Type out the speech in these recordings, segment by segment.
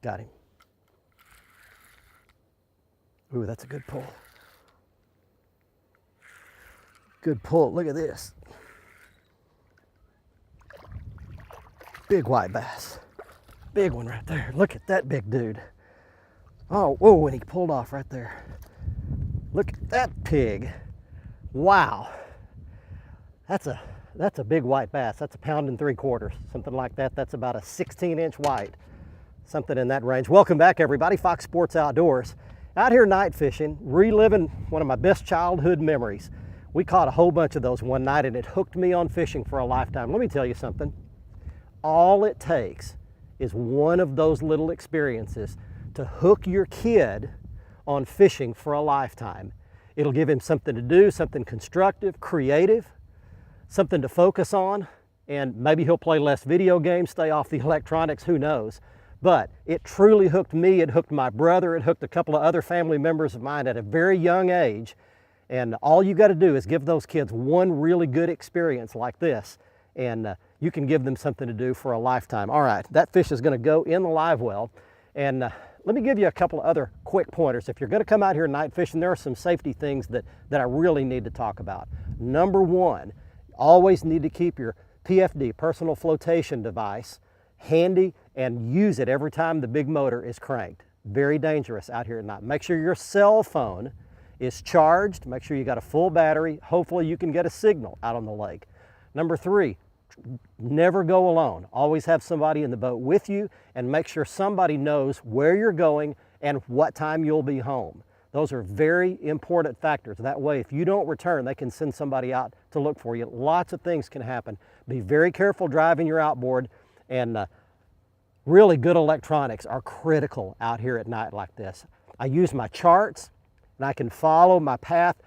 Got him. Ooh, that's a good pull. Good pull. Look at this. Big white bass. Big one right there. Look at that big dude. Oh, whoa, and he pulled off right there. Look at that pig. Wow. That's a big white bass. That's 1.75 pounds, something like that. That's about a 16-inch white, something in that range. Welcome back, everybody. Fox Sports Outdoors. Out here night fishing, reliving one of my best childhood memories. We caught a whole bunch of those one night, and it hooked me on fishing for a lifetime. Let me tell you something. All it takes is one of those little experiences to hook your kid on fishing for a lifetime. It'll give him something to do, something constructive, creative, something to focus on, and maybe he'll play less video games, stay off the electronics, who knows. But it truly hooked me, it hooked my brother, it hooked a couple of other family members of mine at a very young age. And all you got to do is give those kids one really good experience like this, and you can give them something to do for a lifetime. All right, that fish is going to go in the live well. And let me give you a couple of other quick pointers. If you're going to come out here night fishing, there are some safety things that I really need to talk about. Number one, always need to keep your PFD, personal flotation device, handy and use it every time the big motor is cranked. Very dangerous out here at night. Make sure your cell phone is charged. Make sure you got a full battery. Hopefully you can get a signal out on the lake. Number three, never go alone. Always have somebody in the boat with you, and make sure somebody knows where you're going and what time you'll be home. Those are very important factors. That way, if you don't return, they can send somebody out to look for you. Lots of things can happen. Be very careful driving your outboard, and really good electronics are critical out here at night like this. I use my charts, and I can follow my path.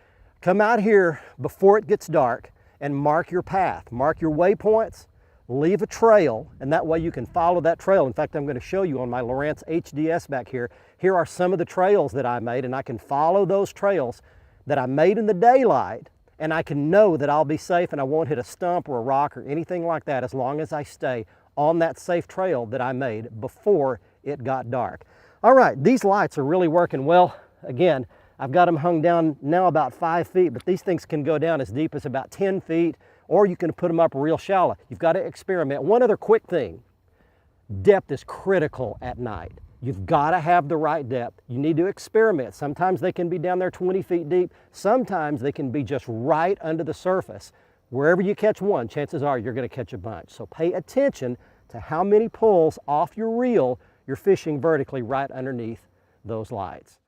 Come out here before it gets dark and mark your path. Mark your waypoints, leave a trail, and that way you can follow that trail. In fact, I'm going to show you on my Lowrance HDS back here. Here are some of the trails that I made, and I can follow those trails that I made in the daylight, and I can know that I'll be safe and I won't hit a stump or a rock or anything like that as long as I stay on that safe trail that I made before it got dark. All right, these lights are really working well. Again, I've got them hung down now about 5 feet, but these things can go down as deep as about 10 feet, or you can put them up real shallow. You've got to experiment. One other quick thing, depth is critical at night. You've got to have the right depth. You need to experiment. Sometimes they can be down there 20 feet deep. Sometimes they can be just right under the surface. Wherever you catch one, chances are you're going to catch a bunch. So pay attention to how many pulls off your reel you're fishing vertically right underneath those lights.